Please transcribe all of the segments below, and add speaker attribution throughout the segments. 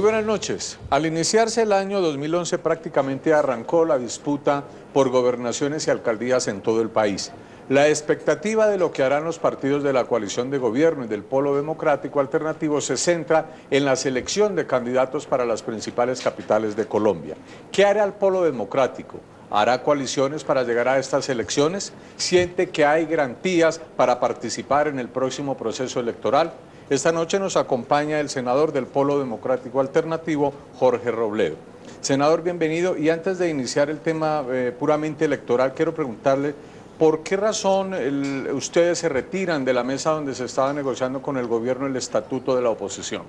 Speaker 1: buenas noches. Al iniciarse el año 2011 prácticamente arrancó la disputa por gobernaciones y alcaldías en todo el país. La expectativa de lo que harán los partidos de la coalición de gobierno y del Polo Democrático Alternativo se centra en la selección de candidatos para las principales capitales de Colombia. ¿Qué hará el Polo Democrático? ¿Hará coaliciones para llegar a estas elecciones? ¿Siente que hay garantías para participar en el próximo proceso electoral? Esta noche nos acompaña el senador del Polo Democrático Alternativo, Jorge Robledo. Senador, bienvenido. Y antes de iniciar el tema puramente electoral, quiero preguntarle, ¿por qué razón ustedes se retiran de la mesa donde se estaba negociando con el gobierno el estatuto de la oposición?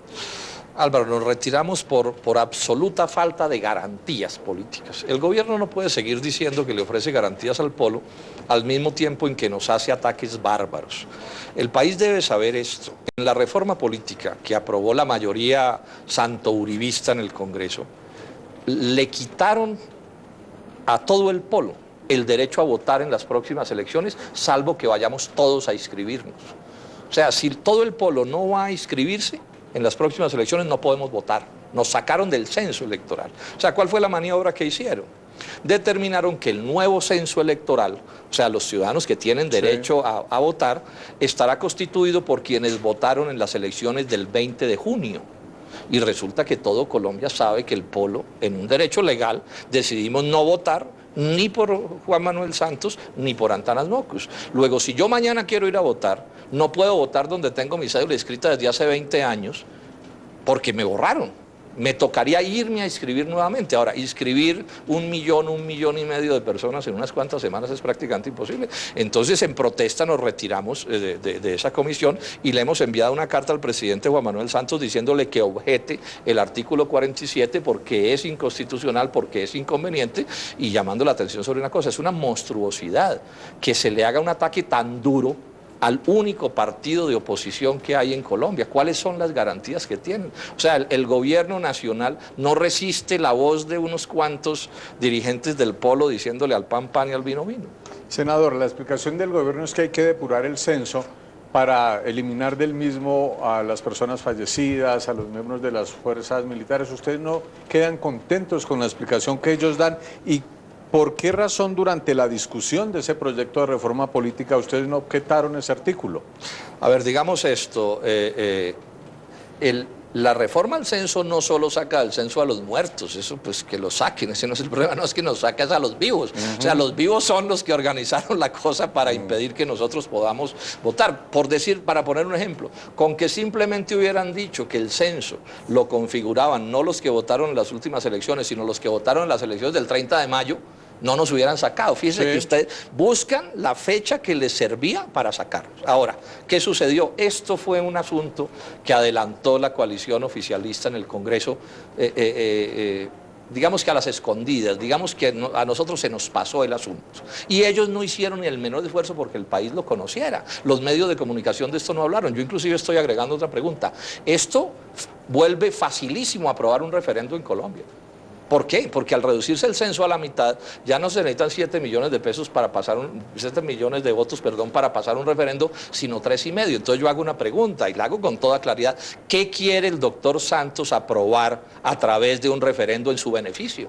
Speaker 2: Álvaro, nos retiramos por absoluta falta de garantías políticas. El gobierno no puede seguir diciendo que le ofrece garantías al Polo al mismo tiempo en que nos hace ataques bárbaros. El país debe saber esto. En la reforma política que aprobó la mayoría santouribista en el Congreso, le quitaron a todo el Polo el derecho a votar en las próximas elecciones, salvo que vayamos todos a inscribirnos. O sea, si todo el Polo no va a inscribirse en las próximas elecciones, no podemos votar. Nos sacaron del censo electoral. O sea, ¿cuál fue la maniobra que hicieron? Determinaron que el nuevo censo electoral, o sea, los ciudadanos que tienen derecho a votar, estará constituido por quienes votaron en las elecciones del 20 de junio. Y resulta que todo Colombia sabe que el Polo, en un derecho legal, decidimos no votar ni por Juan Manuel Santos ni por Antanas Mockus. Luego, si yo mañana quiero ir a votar, no puedo votar donde tengo mi cédula escrita desde hace 20 años porque me borraron. Me tocaría irme a inscribir nuevamente. Ahora, inscribir 1 millón, 1,5 millones de personas en unas cuantas semanas es prácticamente imposible. Entonces, en protesta nos retiramos de esa comisión y le hemos enviado una carta al presidente Juan Manuel Santos diciéndole que objete el artículo 47 porque es inconstitucional, porque es inconveniente, y llamando la atención sobre una cosa. Es una monstruosidad que se le haga un ataque tan duro al único partido de oposición que hay en Colombia. ¿Cuáles son las garantías que tienen? O sea, el gobierno nacional no resiste la voz de unos cuantos dirigentes del Polo diciéndole al pan, pan y al vino, vino.
Speaker 1: Senador, la explicación del gobierno es que hay que depurar el censo para eliminar del mismo a las personas fallecidas, a los miembros de las fuerzas militares. ¿Ustedes no quedan contentos con la explicación que ellos dan? ¿Y por qué razón durante la discusión de ese proyecto de reforma política ustedes no objetaron ese artículo?
Speaker 2: A ver, digamos esto, la reforma al censo no solo saca del censo a los muertos, eso pues que lo saquen, ese no es el problema, no es que nos saques a los vivos. O sea, los vivos son los que organizaron la cosa para impedir que nosotros podamos votar. Por decir, para poner un ejemplo, con que simplemente hubieran dicho que el censo lo configuraban no los que votaron en las últimas elecciones, sino los que votaron en las elecciones del 30 de mayo, no nos hubieran sacado. Fíjense que ustedes buscan la fecha que les servía para sacarlos. Ahora, ¿qué sucedió? Esto fue un asunto que adelantó la coalición oficialista en el Congreso, digamos que a las escondidas, digamos que a nosotros se nos pasó el asunto. Y ellos no hicieron ni el menor esfuerzo porque el país lo conociera. Los medios de comunicación de esto no hablaron. Yo inclusive estoy agregando otra pregunta. Esto vuelve facilísimo aprobar un referendo en Colombia. ¿Por qué? Porque al reducirse el censo a la mitad, ya no se necesitan 7 millones de pesos para pasar 7 millones de votos, perdón, para pasar un referendo, sino 3,5. Entonces yo hago una pregunta y la hago con toda claridad. ¿Qué quiere el doctor Santos aprobar a través de un referendo en su beneficio?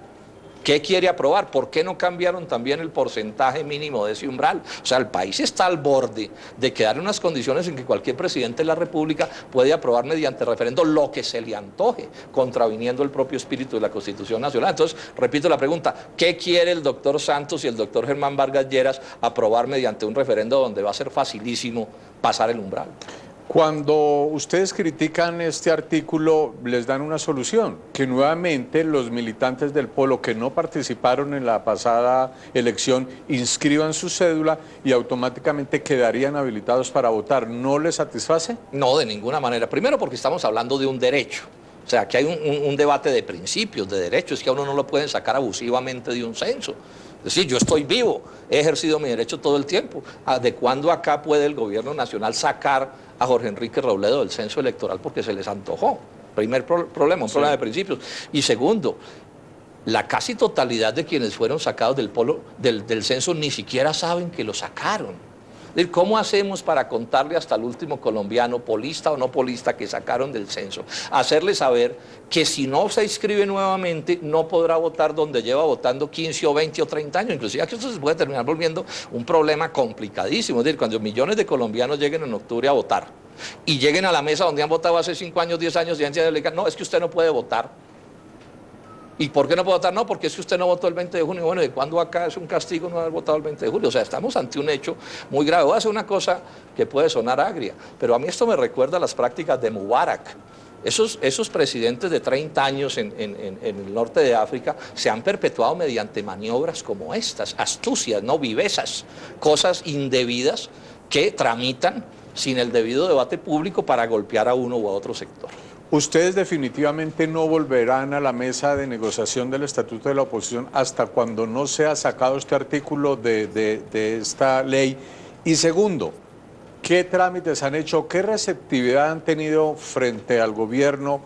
Speaker 2: ¿Qué quiere aprobar? ¿Por qué no cambiaron también el porcentaje mínimo de ese umbral? O sea, el país está al borde de quedar en unas condiciones en que cualquier presidente de la República puede aprobar mediante referendo lo que se le antoje, contraviniendo el propio espíritu de la Constitución Nacional. Entonces, repito la pregunta, ¿qué quiere el doctor Santos y el doctor Germán Vargas Lleras aprobar mediante un referendo donde va a ser facilísimo pasar el umbral?
Speaker 1: Cuando ustedes critican este artículo, les dan una solución, que nuevamente los militantes del Polo que no participaron en la pasada elección inscriban su cédula y automáticamente quedarían habilitados para votar. ¿No les satisface?
Speaker 2: No, de ninguna manera. Primero porque estamos hablando de un derecho. O sea, que hay un debate de principios, de derechos, que a uno no lo pueden sacar abusivamente de un censo. Es decir, yo estoy vivo, he ejercido mi derecho todo el tiempo. ¿De cuándo acá puede el gobierno nacional sacar a Jorge Enrique Robledo del censo electoral porque se les antojó? Primer problema, un problema de principios. Y segundo, la casi totalidad de quienes fueron sacados del censo ni siquiera saben que lo sacaron. ¿Cómo hacemos para contarle hasta el último colombiano, polista o no polista, que sacaron del censo? Hacerle saber que si no se inscribe nuevamente, no podrá votar donde lleva votando 15 o 20 o 30 años. Inclusive que esto se puede terminar volviendo un problema complicadísimo. Es decir, cuando millones de colombianos lleguen en octubre a votar y lleguen a la mesa donde han votado hace 5 años, 10 años, y le digan, no, es que usted no puede votar. ¿Y por qué no puede votar? No, porque es que usted no votó el 20 de junio. Bueno, ¿de cuándo acá es un castigo no haber votado el 20 de julio? O sea, estamos ante un hecho muy grave. Voy a hacer una cosa que puede sonar agria, pero a mí esto me recuerda a las prácticas de Mubarak. Esos presidentes de 30 años en el norte de África se han perpetuado mediante maniobras como estas, astucias, no vivezas, cosas indebidas que tramitan sin el debido debate público para golpear a uno u a otro sector.
Speaker 1: Ustedes definitivamente no volverán a la mesa de negociación del Estatuto de la Oposición hasta cuando no sea sacado este artículo de esta ley. Y segundo, ¿qué trámites han hecho? ¿Qué receptividad han tenido frente al gobierno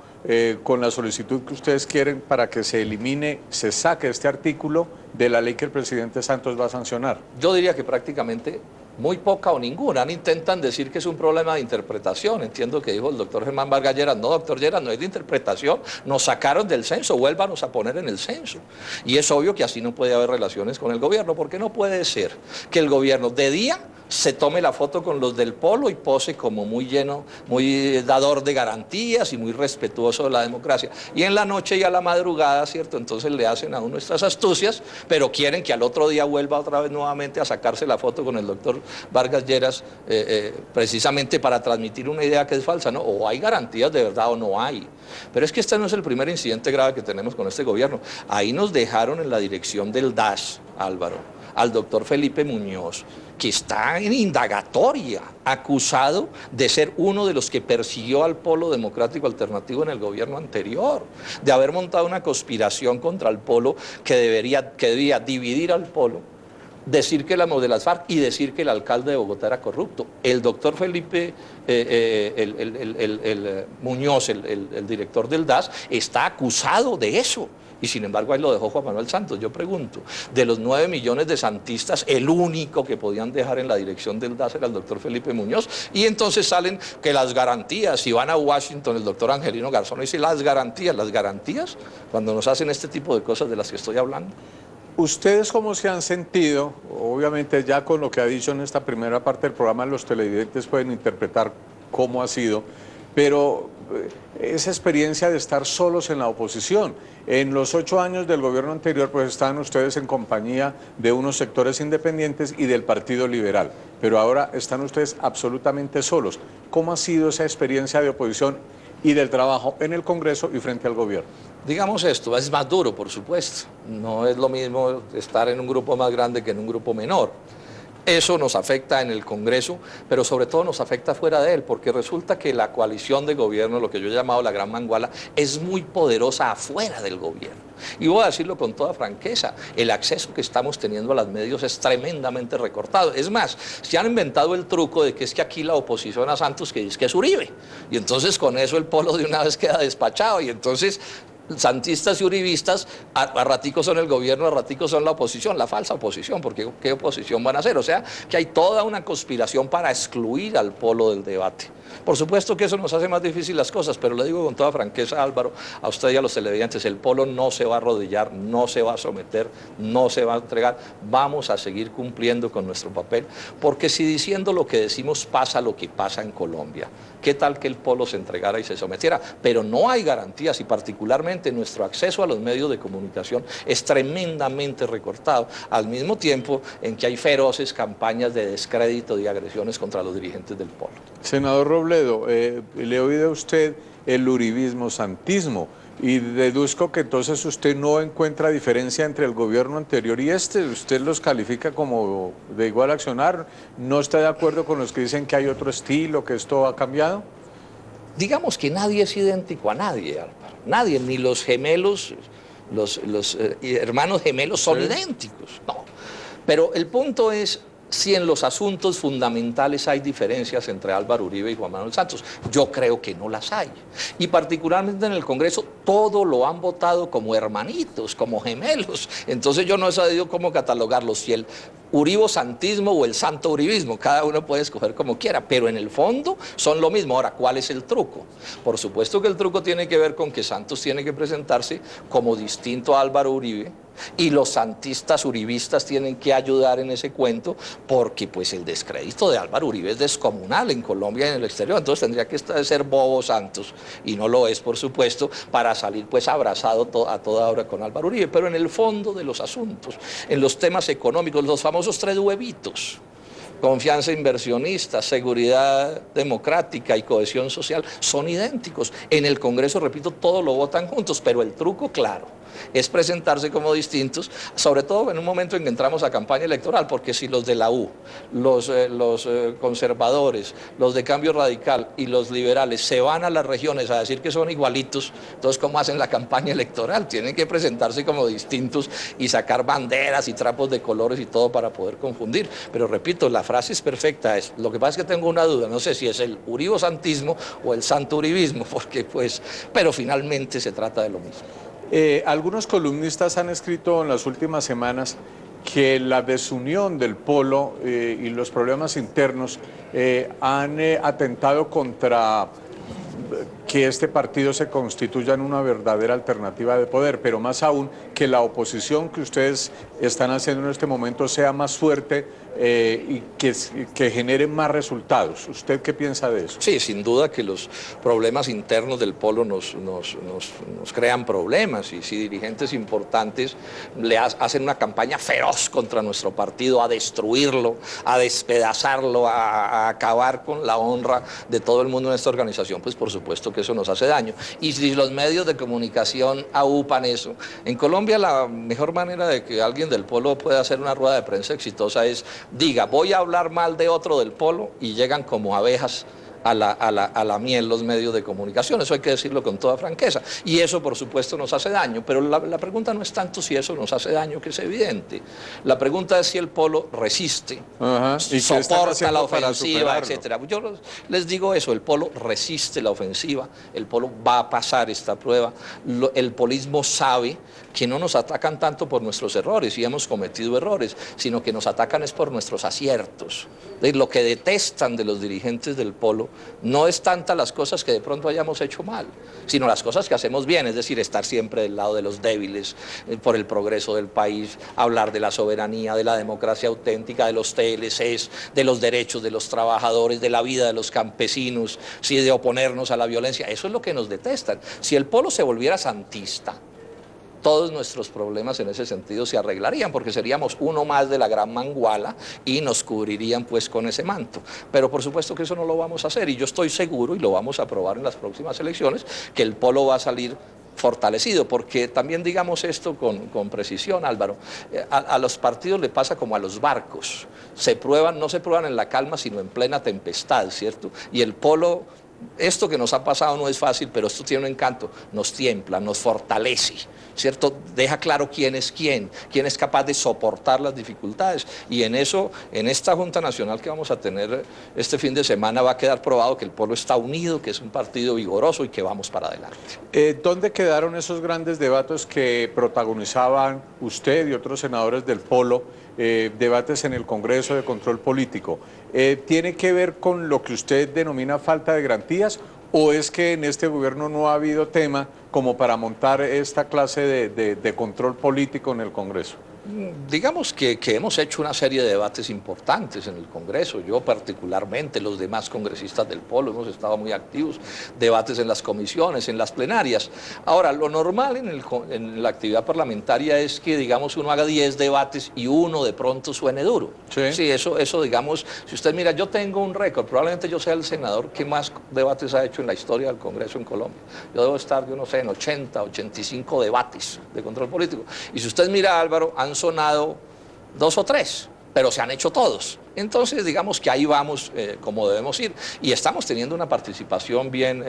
Speaker 1: con la solicitud que ustedes quieren para que se elimine, se saque este artículo de la ley que el presidente Santos va a sancionar?
Speaker 2: Yo diría que prácticamente muy poca o ninguna. Intentan decir que es un problema de interpretación. Entiendo que dijo el doctor Germán Vargas Lleras. No, doctor Lleras, no es de interpretación. Nos sacaron del censo, vuélvanos a poner en el censo. Y es obvio que así no puede haber relaciones con el gobierno, porque no puede ser que el gobierno de día se tome la foto con los del Polo y pose como muy lleno, muy dador de garantías y muy respetuoso de la democracia. Y en la noche y a la madrugada, ¿cierto? Entonces le hacen a uno estas astucias, pero quieren que al otro día vuelva otra vez nuevamente a sacarse la foto con el doctor Vargas Lleras, precisamente para transmitir una idea que es falsa, ¿no? O hay garantías de verdad o no hay. Pero es que este no es el primer incidente grave que tenemos con este gobierno. Ahí nos dejaron en la dirección del DAS, Álvaro, al doctor Felipe Muñoz, que está en indagatoria, acusado de ser uno de los que persiguió al Polo Democrático Alternativo en el gobierno anterior, de haber montado una conspiración contra el Polo que debía dividir al Polo, decir que éramos de las FARC y decir que el alcalde de Bogotá era corrupto. El doctor Felipe Muñoz, el director del DAS, está acusado de eso. Y sin embargo ahí lo dejó Juan Manuel Santos. Yo pregunto, de los 9 millones de santistas, el único que podían dejar en la dirección del DAS era el doctor Felipe Muñoz. Y entonces salen que las garantías, si van a Washington, el doctor Angelino Garzón dice las garantías, cuando nos hacen este tipo de cosas de las que estoy hablando.
Speaker 1: ¿Ustedes cómo se han sentido? Obviamente ya con lo que ha dicho en esta primera parte del programa, los televidentes pueden interpretar cómo ha sido, pero esa experiencia de estar solos en la oposición. En los 8 años del gobierno anterior, pues estaban ustedes en compañía de unos sectores independientes y del Partido Liberal, pero ahora están ustedes absolutamente solos. ¿Cómo ha sido esa experiencia de oposición y del trabajo en el Congreso y frente al gobierno?
Speaker 2: Digamos esto, es más duro, por supuesto. No es lo mismo estar en un grupo más grande que en un grupo menor. Eso nos afecta en el Congreso, pero sobre todo nos afecta fuera de él, porque resulta que la coalición de gobierno, lo que yo he llamado la Gran Manguala, es muy poderosa afuera del gobierno. Y voy a decirlo con toda franqueza, el acceso que estamos teniendo a los medios es tremendamente recortado. Es más, se han inventado el truco de que es que aquí la oposición a Santos que dice que es Uribe. Y entonces con eso el Polo de una vez queda despachado. Y entonces santistas y uribistas a raticos son el gobierno, a raticos son la oposición, la falsa oposición, porque ¿qué oposición van a hacer? O sea, que hay toda una conspiración para excluir al Polo del debate. Por supuesto que eso nos hace más difícil las cosas, pero le digo con toda franqueza, Álvaro, a usted y a los televidentes, el Polo no se va a arrodillar, no se va a someter, no se va a entregar. Vamos a seguir cumpliendo con nuestro papel, porque si diciendo lo que decimos pasa lo que pasa en Colombia, ¿qué tal que el Polo se entregara y se sometiera? Pero no hay garantías y particularmente nuestro acceso a los medios de comunicación es tremendamente recortado, al mismo tiempo en que hay feroces campañas de descrédito y agresiones contra los dirigentes del Polo.
Speaker 1: Senador Robledo, le he oído a usted el uribismo, santismo, y deduzco que entonces usted no encuentra diferencia entre el gobierno anterior y este. Usted los califica como de igual accionar. ¿No está de acuerdo con los que dicen que hay otro estilo, que esto ha cambiado?
Speaker 2: Digamos que nadie es idéntico a nadie, Álvaro. Nadie, ni los gemelos, los hermanos gemelos son idénticos. No. Pero el punto es si en los asuntos fundamentales hay diferencias entre Álvaro Uribe y Juan Manuel Santos. Yo creo que no las hay. Y particularmente en el Congreso, todo lo han votado como hermanitos, como gemelos. Entonces yo no he sabido cómo catalogarlos, si el uribosantismo o el santo uribismo, cada uno puede escoger como quiera, pero en el fondo son lo mismo. Ahora, ¿cuál es el truco? Por supuesto que el truco tiene que ver con que Santos tiene que presentarse como distinto a Álvaro Uribe, y los santistas uribistas tienen que ayudar en ese cuento, porque pues el descrédito de Álvaro Uribe es descomunal en Colombia y en el exterior. Entonces tendría que ser bobo Santos, y no lo es, por supuesto, para salir pues abrazado a toda hora con Álvaro Uribe. Pero en el fondo de los asuntos, en los temas económicos, los famosos tres huevitos: confianza inversionista, seguridad democrática y cohesión social, son idénticos. En el Congreso, repito, todos lo votan juntos, pero el truco, claro, es presentarse como distintos, sobre todo en un momento en que entramos a campaña electoral, porque si los de la U, los conservadores, los de Cambio Radical y los liberales se van a las regiones a decir que son igualitos, entonces ¿cómo hacen la campaña electoral? Tienen que presentarse como distintos y sacar banderas y trapos de colores y todo para poder confundir. Pero repito, la frase es perfecta. Lo que pasa es que tengo una duda, no sé si es el uribosantismo o el santo uribismo, porque pues, pero finalmente se trata de lo mismo.
Speaker 1: Algunos columnistas han escrito en las últimas semanas que la desunión del polo y los problemas internos han atentado contra que este partido se constituya en una verdadera alternativa de poder, pero más aún que la oposición que ustedes están haciendo en este momento sea más fuerte y que genere más resultados. ¿Usted qué piensa de eso?
Speaker 2: Sí, sin duda que los problemas internos del polo nos crean problemas, y si dirigentes importantes hacen una campaña feroz contra nuestro partido, a destruirlo, a despedazarlo, a acabar con la honra de todo el mundo en esta organización, pues por supuesto que eso nos hace daño. Y si los medios de comunicación aupan eso, en Colombia la mejor manera de que alguien del polo pueda hacer una rueda de prensa exitosa es: diga, voy a hablar mal de otro del polo, y llegan como abejas a la miel los medios de comunicación. Eso hay que decirlo con toda franqueza, y eso por supuesto nos hace daño. Pero la pregunta no es tanto si eso nos hace daño, que es evidente. La pregunta es si el polo resiste,
Speaker 1: ¿y
Speaker 2: soporta la ofensiva, etcétera. Yo les digo eso: el polo resiste la ofensiva, el polo va a pasar esta prueba. El polismo sabe que no nos atacan tanto por nuestros errores, y hemos cometido errores, sino que nos atacan es por nuestros aciertos. Lo que detestan de los dirigentes del polo no es tanta las cosas que de pronto hayamos hecho mal, sino las cosas que hacemos bien, es decir, estar siempre del lado de los débiles, por el progreso del país, hablar de la soberanía, de la democracia auténtica, de los TLCs, de los derechos de los trabajadores, de la vida de los campesinos, de oponernos a la violencia. Eso es lo que nos detestan. Si el polo se volviera santista, todos nuestros problemas en ese sentido se arreglarían, porque seríamos uno más de la gran manguala y nos cubrirían pues con ese manto. Pero por supuesto que eso no lo vamos a hacer, y yo estoy seguro, y lo vamos a probar en las próximas elecciones, que el polo va a salir fortalecido, porque también digamos esto con precisión, Álvaro, a los partidos le pasa como a los barcos, no se prueban en la calma, sino en plena tempestad, ¿cierto? Y el polo, esto que nos ha pasado no es fácil, pero esto tiene un encanto: nos tiembla, nos fortalece, ¿cierto? Deja claro quién es capaz de soportar las dificultades, y en eso, en esta Junta Nacional que vamos a tener este fin de semana, va a quedar probado que el polo está unido, que es un partido vigoroso y que vamos para adelante.
Speaker 1: ¿Dónde quedaron esos grandes debates que protagonizaban usted y otros senadores del polo, debates en el Congreso de control político? ¿Tiene que ver con lo que usted denomina falta de garantías, o es que en este gobierno no ha habido tema como para montar esta clase de control político en el Congreso?
Speaker 2: Digamos que hemos hecho una serie de debates importantes en el Congreso. Yo particularmente, los demás congresistas del polo hemos estado muy activos, debates en las comisiones, en las plenarias. Ahora, lo normal en la actividad parlamentaria es que, digamos, uno haga 10 debates y uno de pronto suene duro. Sí, eso digamos, si usted mira, yo tengo un récord, probablemente yo sea el senador que más debates ha hecho en la historia del Congreso en Colombia. Yo debo estar, yo no sé, en 80, 85 debates de control político. Y si usted mira, Álvaro, han sonado 2 o 3, pero se han hecho todos. Entonces, digamos que ahí vamos como debemos ir, y estamos teniendo una participación bien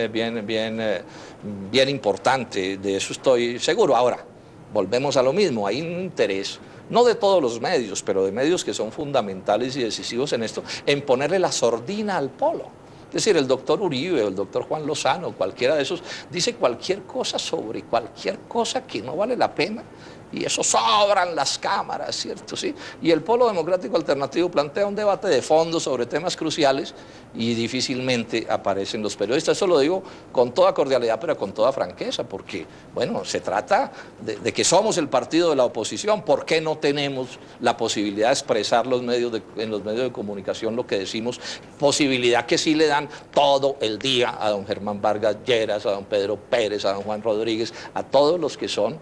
Speaker 2: importante, de eso estoy seguro. Ahora, volvemos a lo mismo, hay un interés no de todos los medios, pero de medios que son fundamentales y decisivos en esto, en ponerle la sordina al polo. Es decir, el doctor Uribe o el doctor Juan Lozano, cualquiera de esos, dice cualquier cosa sobre cualquier cosa que no vale la pena, y eso sobran las cámaras, ¿cierto? ¿Sí? Y el Polo Democrático Alternativo plantea un debate de fondo sobre temas cruciales y difícilmente aparecen los periodistas. Eso lo digo con toda cordialidad, pero con toda franqueza, porque, bueno, se trata de que somos el partido de la oposición. ¿Por qué no tenemos la posibilidad de expresar en los medios de comunicación lo que decimos? Posibilidad que sí le dan todo el día a don Germán Vargas Lleras, a don Pedro Pérez, a don Juan Rodríguez, a todos los que son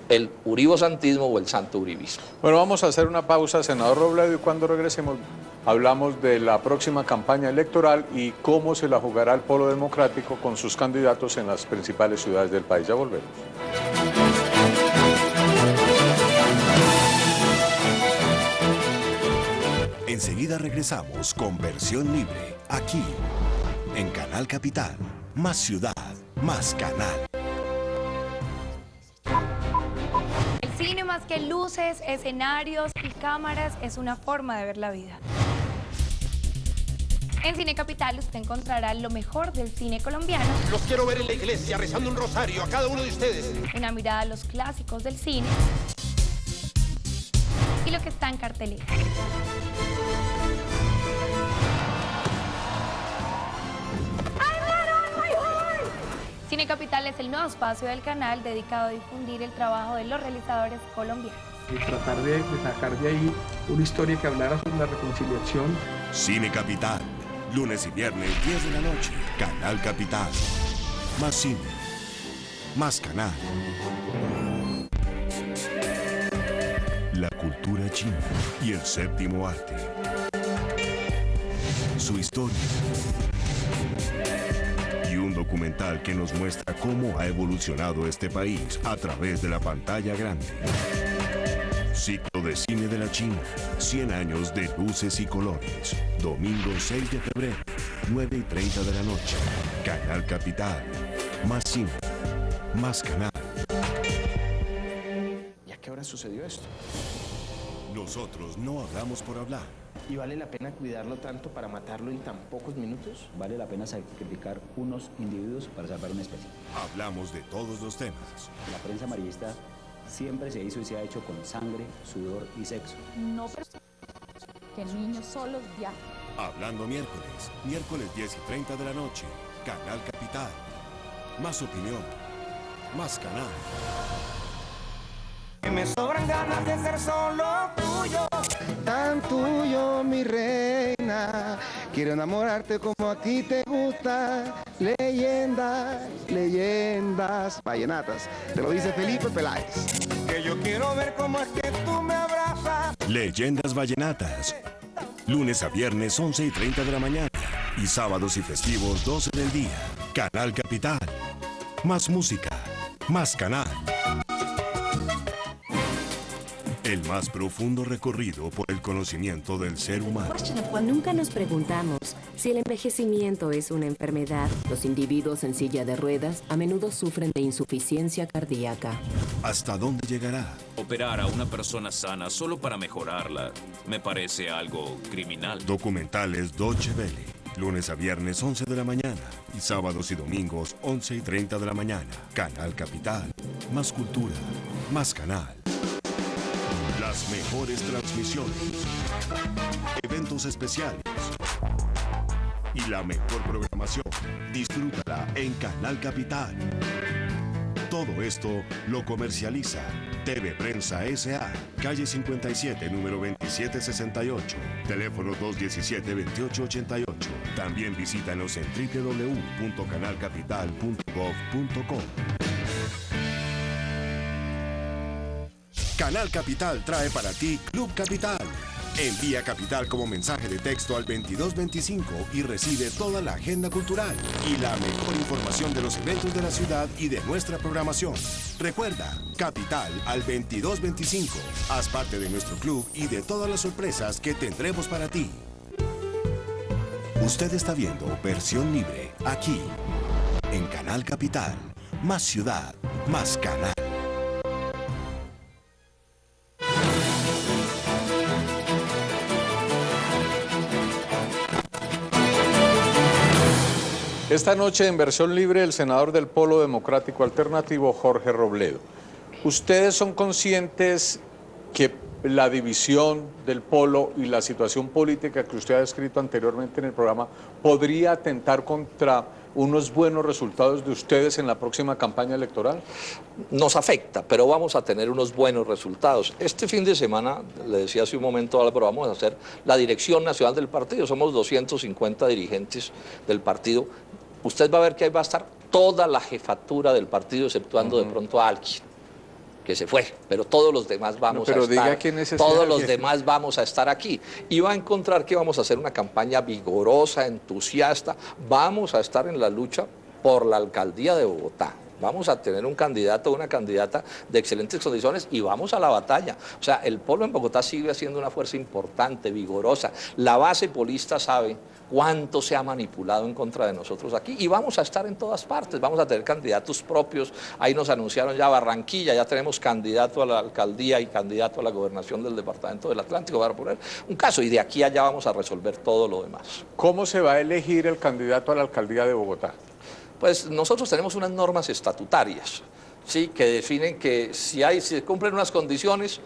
Speaker 2: el uribosantismo o el santo uribismo.
Speaker 1: Bueno, vamos a hacer una pausa, senador Robledo, y cuando regresemos hablamos de la próxima campaña electoral y cómo se la jugará el Polo Democrático con sus candidatos en las principales ciudades del país. Ya volvemos.
Speaker 3: Enseguida regresamos con Versión Libre, aquí, en Canal Capital. Más ciudad, más canal.
Speaker 4: El cine, más que luces, escenarios y cámaras, es una forma de ver la vida. En Cine Capital usted encontrará lo mejor del cine colombiano.
Speaker 5: Los quiero ver en la iglesia rezando un rosario a cada uno de ustedes.
Speaker 4: Una mirada a los clásicos del cine y lo que está en cartelera. Cine Capital es el nuevo espacio del canal dedicado a difundir el trabajo de los realizadores colombianos.
Speaker 6: Y tratar de sacar de ahí una historia que hablara sobre la reconciliación.
Speaker 3: Cine Capital, lunes y viernes, 10 de la noche, Canal Capital. Más cine, más canal. La cultura china y el séptimo arte. Su historia. Y un documental que nos muestra cómo ha evolucionado este país a través de la pantalla grande. Ciclo de cine de la China, 100 años de luces y colores. Domingo 6 de febrero, 9:30 de la noche. Canal Capital. Más cine, más canal.
Speaker 7: ¿Y a qué hora sucedió esto?
Speaker 3: Nosotros no hablamos por hablar.
Speaker 7: ¿Y vale la pena cuidarlo tanto para matarlo en tan pocos minutos?
Speaker 8: Vale la pena sacrificar unos individuos para salvar una especie.
Speaker 3: Hablamos de todos los temas.
Speaker 8: La prensa amarillista siempre se hizo y se ha hecho con sangre, sudor y sexo.
Speaker 9: No, pero que niños solos viajen.
Speaker 3: Hablando miércoles 10:30 de la noche, Canal Capital. Más opinión, más canal.
Speaker 10: Que me sobran ganas de ser solo tuyo, tan tuyo, mi reina. Quiero enamorarte como a ti te gusta. Leyendas, leyendas vallenatas. Te lo dice Felipe Peláez. Que yo quiero ver cómo es que tú me abrazas.
Speaker 3: Leyendas vallenatas. Lunes a viernes 11:30 de la mañana. Y sábados y festivos 12 del día. Canal Capital. Más música, más canal. El más profundo recorrido por el conocimiento del ser humano.
Speaker 11: Nunca nos preguntamos si el envejecimiento es una enfermedad. Los individuos en silla de ruedas a menudo sufren de insuficiencia cardíaca.
Speaker 3: ¿Hasta dónde llegará?
Speaker 12: Operar a una persona sana solo para mejorarla me parece algo criminal.
Speaker 3: Documentales Deutsche Welle. Lunes a viernes 11 de la mañana. Y sábados y domingos 11:30 de la mañana. Canal Capital. Más cultura, más canal. Las mejores transmisiones, eventos especiales y la mejor programación. Disfrútala en Canal Capital. Todo esto lo comercializa TV Prensa S.A., calle 57, número 2768, teléfono 217-2888. También visítanos en www.canalcapital.gov.co. Canal Capital trae para ti Club Capital. Envía Capital como mensaje de texto al 2225 y recibe toda la agenda cultural y la mejor información de los eventos de la ciudad y de nuestra programación. Recuerda, Capital al 2225. Haz parte de nuestro club y de todas las sorpresas que tendremos para ti. Usted está viendo Versión Libre, aquí, en Canal Capital. Más ciudad, más canal.
Speaker 1: Esta noche en versión libre el senador del Polo Democrático Alternativo, Jorge Robledo. ¿Ustedes son conscientes que la división del Polo y la situación política que usted ha descrito anteriormente en el programa podría atentar contra unos buenos resultados de ustedes en la próxima campaña electoral?
Speaker 2: Nos afecta, pero vamos a tener unos buenos resultados. Este fin de semana, le decía hace un momento a Álvaro, vamos a hacer la dirección nacional del partido. Somos 250 dirigentes del partido. Usted va a ver que ahí va a estar toda la jefatura del partido, exceptuando de pronto a alguien que se fue, pero todos los demás vamos a estar, todos los demás vamos a estar aquí, y va a encontrar que vamos a hacer una campaña vigorosa, entusiasta, vamos a estar en la lucha por la alcaldía de Bogotá. Vamos a tener un candidato o una candidata de excelentes condiciones y vamos a la batalla. O sea, el Polo en Bogotá sigue siendo una fuerza importante, vigorosa. La base polista sabe cuánto se ha manipulado en contra de nosotros aquí y vamos a estar en todas partes. Vamos a tener candidatos propios. Ahí nos anunciaron ya Barranquilla, ya tenemos candidato a la alcaldía y candidato a la gobernación del departamento del Atlántico, para poner un caso, y de aquí a allá vamos a resolver todo lo demás.
Speaker 1: ¿Cómo se va a elegir el candidato a la alcaldía de Bogotá?
Speaker 2: Pues nosotros tenemos unas normas estatutarias, ¿sí?, que definen que si se cumplen unas condiciones,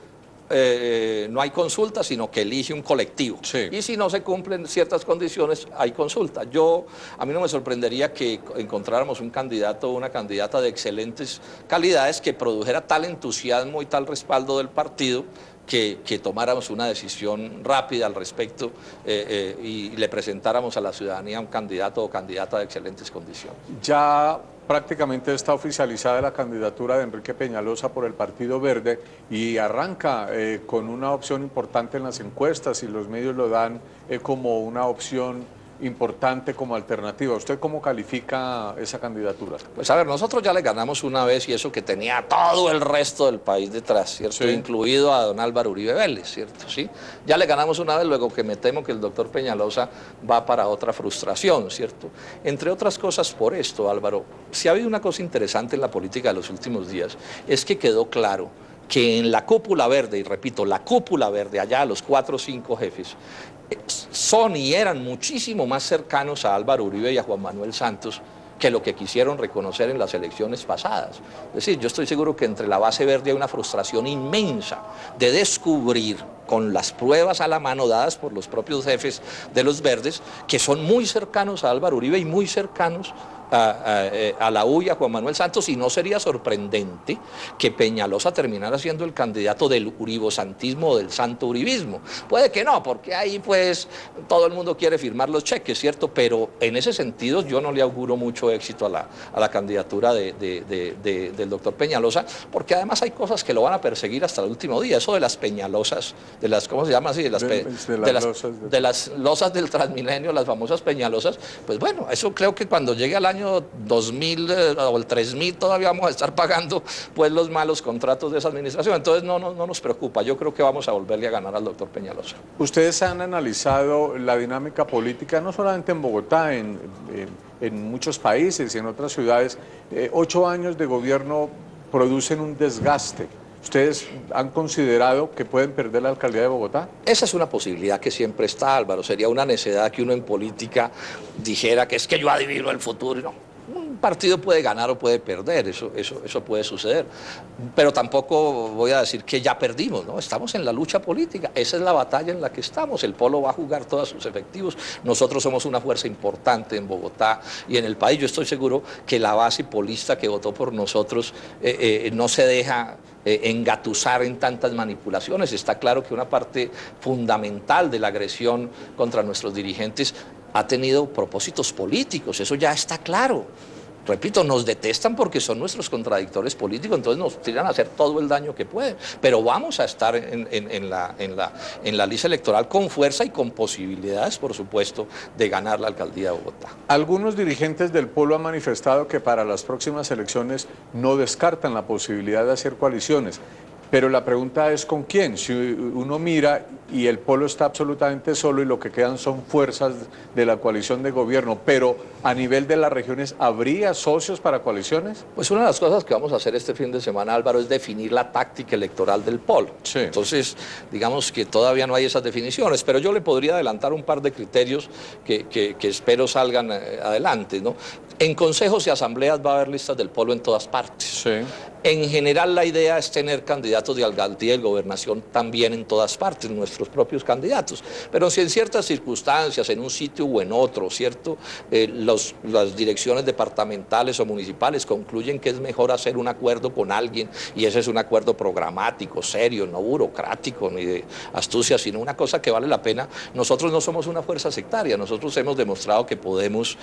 Speaker 2: no hay consulta, sino que elige un colectivo. Sí. Y si no se cumplen ciertas condiciones, hay consulta. A mí no me sorprendería que encontráramos un candidato o una candidata de excelentes calidades que produjera tal entusiasmo y tal respaldo del partido que tomáramos una decisión rápida al respecto y le presentáramos a la ciudadanía un candidato o candidata de excelentes condiciones.
Speaker 1: Ya prácticamente está oficializada la candidatura de Enrique Peñalosa por el Partido Verde y arranca con una opción importante en las encuestas y los medios lo dan como una opción importante como alternativa. ¿Usted cómo califica esa candidatura?
Speaker 2: Pues a ver, nosotros ya le ganamos una vez y eso que tenía todo el resto del país detrás, ¿cierto? Sí. Incluido a don Álvaro Uribe Vélez, ¿cierto? ¿Sí? Ya le ganamos una vez, luego que me temo que el doctor Peñalosa va para otra frustración, ¿cierto? Entre otras cosas por esto, Álvaro, si ha habido una cosa interesante en la política de los últimos días, es que quedó claro que en la cúpula verde, y repito, la cúpula verde, allá los 4 o 5 jefes, son y eran muchísimo más cercanos a Álvaro Uribe y a Juan Manuel Santos que lo que quisieron reconocer en las elecciones pasadas. Es decir, yo estoy seguro que entre la base verde hay una frustración inmensa de descubrir, con las pruebas a la mano dadas por los propios jefes de los verdes, que son muy cercanos a Álvaro Uribe y muy cercanos a la U y a Juan Manuel Santos, y no sería sorprendente que Peñalosa terminara siendo el candidato del uribosantismo o del santo uribismo. Puede que no, porque ahí pues todo el mundo quiere firmar los cheques, ¿cierto? Pero en ese sentido yo no le auguro mucho éxito a la candidatura del doctor Peñalosa, porque además hay cosas que lo van a perseguir hasta el último día. Eso de las Peñalosas, de las, ¿cómo se llama así? De las losas del Transmilenio, las famosas Peñalosas, pues bueno, eso creo que cuando llegue al año 2000 o el 3000 todavía vamos a estar pagando pues los malos contratos de esa administración. Entonces no nos preocupa, yo creo que vamos a volverle a ganar al doctor Peñalosa.
Speaker 1: Ustedes han analizado la dinámica política no solamente en Bogotá, en muchos países y en otras ciudades. 8 años de gobierno producen un desgaste. ¿Ustedes han considerado que pueden perder la alcaldía de Bogotá?
Speaker 2: Esa es una posibilidad que siempre está, Álvaro. Sería una necedad que uno en política dijera que es que yo adivino el futuro. No, un partido puede ganar o puede perder, eso puede suceder. Pero tampoco voy a decir que ya perdimos, ¿no? Estamos en la lucha política, esa es la batalla en la que estamos. El Polo va a jugar todos sus efectivos. Nosotros somos una fuerza importante en Bogotá y en el país. Yo estoy seguro que la base polista que votó por nosotros no se deja engatusar en tantas manipulaciones. Está claro que una parte fundamental de la agresión contra nuestros dirigentes ha tenido propósitos políticos, eso ya está claro. Repito, nos detestan porque son nuestros contradictores políticos, entonces nos tiran a hacer todo el daño que pueden, pero vamos a estar en la lista electoral con fuerza y con posibilidades, por supuesto, de ganar la alcaldía de Bogotá.
Speaker 1: Algunos dirigentes del Polo han manifestado que para las próximas elecciones no descartan la posibilidad de hacer coaliciones, Pero la pregunta es ¿con quién? Si uno mira y el Polo está absolutamente solo y lo que quedan son fuerzas de la coalición de gobierno, pero a nivel de las regiones, ¿habría socios para coaliciones?
Speaker 2: Pues una de las cosas que vamos a hacer este fin de semana, Álvaro, es definir la táctica electoral del Polo.
Speaker 1: Sí.
Speaker 2: Entonces, digamos que todavía no hay esas definiciones, pero yo le podría adelantar un par de criterios que espero salgan adelante, ¿no? En consejos y asambleas va a haber listas del Polo en todas partes.
Speaker 1: Sí.
Speaker 2: En general la idea es tener candidatos de alcaldía y gobernación también en todas partes, nuestros propios candidatos. Pero si en ciertas circunstancias, en un sitio o en otro, ¿cierto? Las direcciones departamentales o municipales concluyen que es mejor hacer un acuerdo con alguien, y ese es un acuerdo programático, serio, no burocrático, ni de astucia, sino una cosa que vale la pena. Nosotros no somos una fuerza sectaria, nosotros hemos demostrado que podemos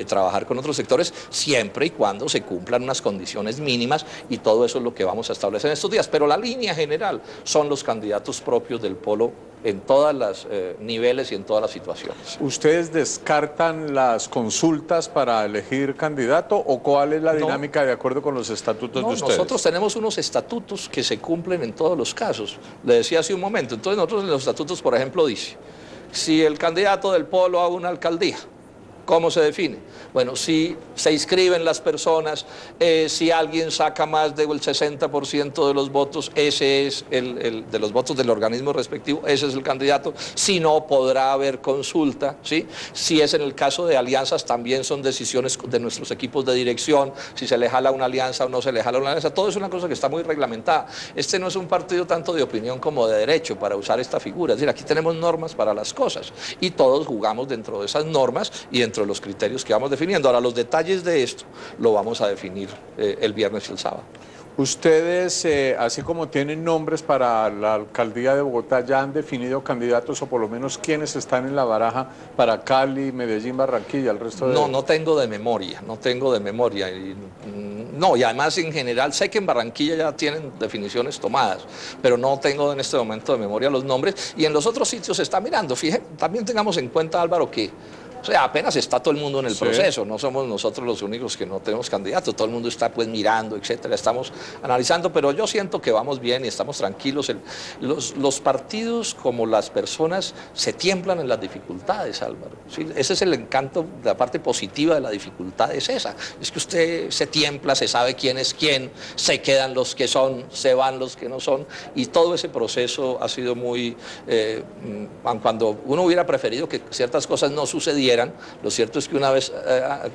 Speaker 2: trabajar con otros sectores siempre y cuando se cumplan unas condiciones mínimas, y todo eso es lo que vamos a establecer en estos días. Pero la línea general son los candidatos propios del Polo en todos los niveles y en todas las situaciones.
Speaker 1: ¿Ustedes descartan las consultas para elegir candidato o cuál es la dinámica de acuerdo con los estatutos de ustedes?
Speaker 2: Nosotros tenemos unos estatutos que se cumplen en todos los casos. Le decía hace un momento, entonces nosotros en los estatutos, por ejemplo, dice, si el candidato del Polo a una alcaldía, ¿cómo se define? Bueno, si se inscriben las personas, si alguien saca más del 60% de los votos, ese es de los votos del organismo respectivo, ese es el candidato. Si no, podrá haber consulta, ¿sí? Si es en el caso de alianzas, también son decisiones de nuestros equipos de dirección, si se le jala una alianza o no se le jala una alianza. Todo es una cosa que está muy reglamentada. Este no es un partido tanto de opinión como de derecho para usar esta figura. Es decir, aquí tenemos normas para las cosas y todos jugamos dentro de esas normas y dentro de los criterios que vamos definiendo. Ahora, los detalles de esto lo vamos a definir el viernes y el sábado.
Speaker 1: Ustedes, así como tienen nombres para la alcaldía de Bogotá, ¿ya han definido candidatos o por lo menos quiénes están en la baraja para Cali, Medellín, Barranquilla, el resto de...?
Speaker 2: No tengo de memoria, y además en general sé que en Barranquilla ya tienen definiciones tomadas, pero no tengo en este momento de memoria los nombres, y en los otros sitios se está mirando. Fíjense, también tengamos en cuenta, Álvaro, que apenas está todo el mundo en el proceso, no somos nosotros los únicos que no tenemos candidatos, todo el mundo está pues mirando, etcétera, estamos analizando, pero yo siento que vamos bien y estamos tranquilos. Los partidos, como las personas, se tiemblan en las dificultades, Álvaro, ¿sí? Ese es el encanto, la parte positiva de la dificultad es esa, es que usted se tiembla, se sabe quién es quién, se quedan los que son, se van los que no son, y todo ese proceso ha sido muy, cuando uno hubiera preferido que ciertas cosas no sucedieran, lo cierto es que una vez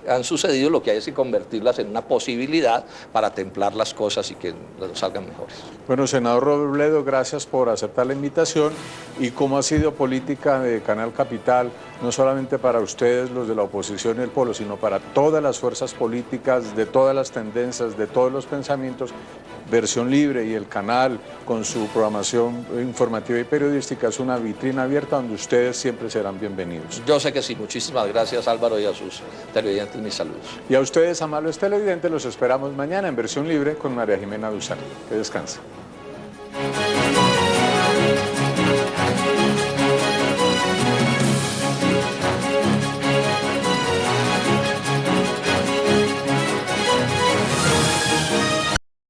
Speaker 2: han sucedido, lo que hay es que convertirlas en una posibilidad para templar las cosas y que salgan mejores.
Speaker 1: Bueno, senador Robledo, gracias por aceptar la invitación. ¿Y cómo ha sido política de Canal Capital, no solamente para ustedes, los de la oposición y el Polo, sino para todas las fuerzas políticas, de todas las tendencias, de todos los pensamientos? Versión Libre y el canal, con su programación informativa y periodística, es una vitrina abierta donde ustedes siempre serán bienvenidos.
Speaker 2: Yo sé que sí. Muchísimas gracias, Álvaro, y a sus televidentes mis saludos.
Speaker 1: Y a ustedes, amables televidentes, los esperamos mañana en Versión Libre con María Jimena Duzán. Que descansen.